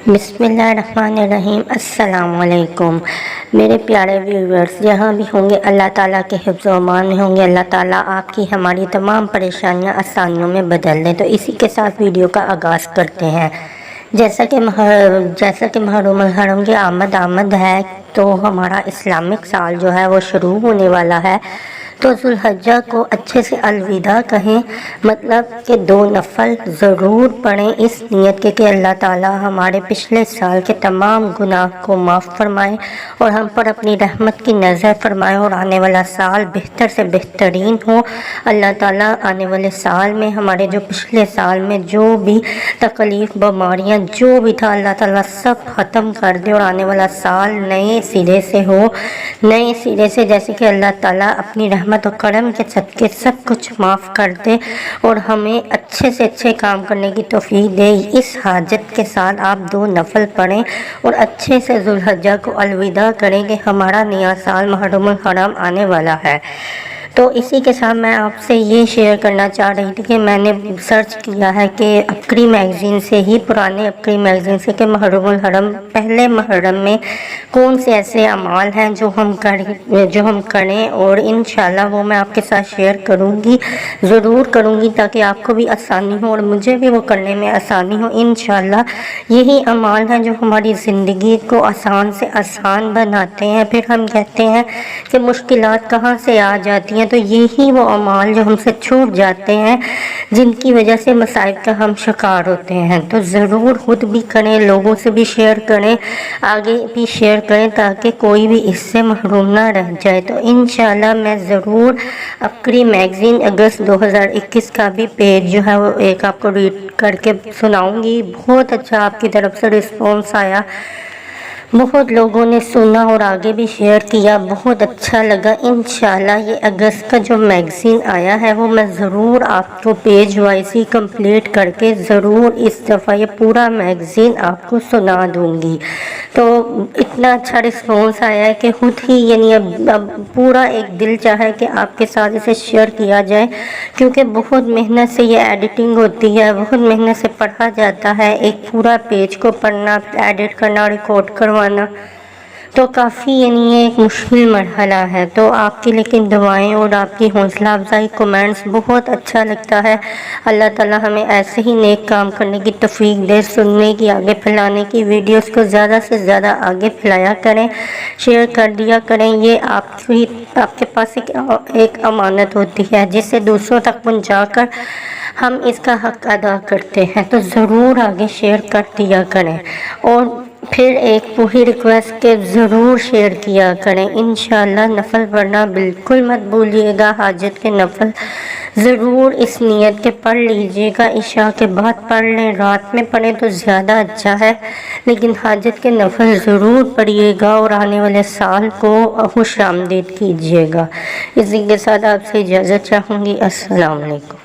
बिस्मिल्लाहिर्रहमानिर्रहीम। अस्सलाम वालेकुम मेरे प्यारे व्यूवर्स, जहाँ भी होंगे अल्लाह ताला के हिफ्ज़ व अमान में होंगे। अल्लाह ताला आपकी हमारी तमाम परेशानियाँ आसानियों में बदल दें। तो इसी के साथ वीडियो का आगाज़ करते हैं। जैसा कि मुहर्रमुल हरम की आमद है, तो हमारा इस्लामिक साल जो है वो शुरू होने वाला है। तो जुल्हज्जा को अच्छे से अलविदा कहें, मतलब कि 2 नफल ज़रूर पढ़ें इस नीयत के कि अल्लाह ताला हमारे पिछले साल के तमाम गुनाह को माफ़ फरमाए और हम पर अपनी रहमत की नज़र फरमाए और आने वाला साल बेहतर से बेहतरीन हो। अल्लाह ताला आने वाले साल में हमारे जो पिछले साल में जो भी तकलीफ़, बीमारियाँ जो भी था, अल्लाह ताला सब ख़त्म कर दे और आने वाला साल नए सिरे से हो, नए सिरे से, जैसे कि अल्लाह ताला अपनी रहमत और करम के सदके सब कुछ माफ़ कर दे और हमें अच्छे से अच्छे काम करने की तौफीक दे। इस हाजत के साथ आप 2 नफल पढ़ें और अच्छे से जुल्हज्जा को अलविदा करें कि हमारा नया साल मुहर्रमुल हरम आने वाला है। तो इसी के साथ मैं आपसे ये शेयर करना चाह रही थी कि मैंने सर्च किया है कि अबकरी मैगज़ीन से ही, पुराने अबकरी मैगज़ीन से, कि मुहर्रमुल हरम, पहले मुहर्रम में कौन से ऐसे अमाल हैं जो हम करें, और इंशाल्लाह वो मैं आपके साथ शेयर करूँगी, ज़रूर करूँगी, ताकि आपको भी आसानी हो और मुझे भी वो करने में आसानी हो। इंशाल्लाह यही अमाल हैं जो हमारी ज़िंदगी को आसान से आसान बनाते हैं। फिर हम कहते हैं कि मुश्किलात कहाँ से आ जाती हैं, तो यही वो अमाल जो हमसे छूट जाते हैं, जिनकी वजह से मसाइब का हम शिकार होते हैं। तो ज़रूर खुद भी करें, लोगों से भी शेयर करें, आगे भी शेयर करें, ताकि कोई भी इससे महरूम ना रह जाए। तो इंशाल्लाह मैं ज़रूर अबकरी मैगज़ीन अगस्त 2021 का भी पेज जो है वो एक आपको रीड करके सुनाऊंगी। बहुत अच्छा आपकी तरफ से रिस्पॉन्स आया, बहुत लोगों ने सुना और आगे भी शेयर किया, बहुत अच्छा लगा। इंशाल्लाह ये अगस्त का जो मैगज़ीन आया है वो मैं ज़रूर आपको पेज वाइज ही कंप्लीट करके ज़रूर इस दफ़ा ये पूरा मैगज़ीन आपको सुना दूंगी। तो इतना अच्छा रिस्पॉन्स आया है कि खुद ही यानी अब पूरा एक दिल चाहे कि आपके साथ इसे शेयर किया जाए, क्योंकि बहुत मेहनत से ये एडिटिंग होती है, बहुत मेहनत से पढ़ा जाता है। एक पूरा पेज को पढ़ना, एडिट करना, रिकॉर्ड करवाना, तो काफ़ी यानी ये एक मुश्किल मरहला है। तो आपकी लेकिन दुआएं और आपकी हौसला अफजाई, कमेंट्स बहुत अच्छा लगता है। अल्लाह ताला हमें ऐसे ही नेक काम करने की तौफीक दे, सुनने की, आगे फैलाने की, वीडियोस को ज़्यादा से ज़्यादा आगे फैलाया करें, शेयर कर दिया करें। ये आपके पास एक अमानत होती है जिसे दूसरों तक पहुँचाकर हम इसका हक अदा करते हैं। तो ज़रूर आगे शेयर कर दिया करें और फिर एक पूरी रिक्वेस्ट के ज़रूर शेयर किया करें। इंशाल्लाह नफल पढ़ना बिल्कुल मत भूलिएगा, हाजत के नफल ज़रूर इस नीयत के पढ़ लीजिएगा। इशा के बाद पढ़ लें, रात में पढ़ें तो ज़्यादा अच्छा है, लेकिन हाजत के नफल ज़रूर पढ़िएगा और आने वाले साल को खुश आमदीद कीजिएगा। इसी के साथ आपसे इजाज़त चाहूँगी। अस्सलाम वालेकुम।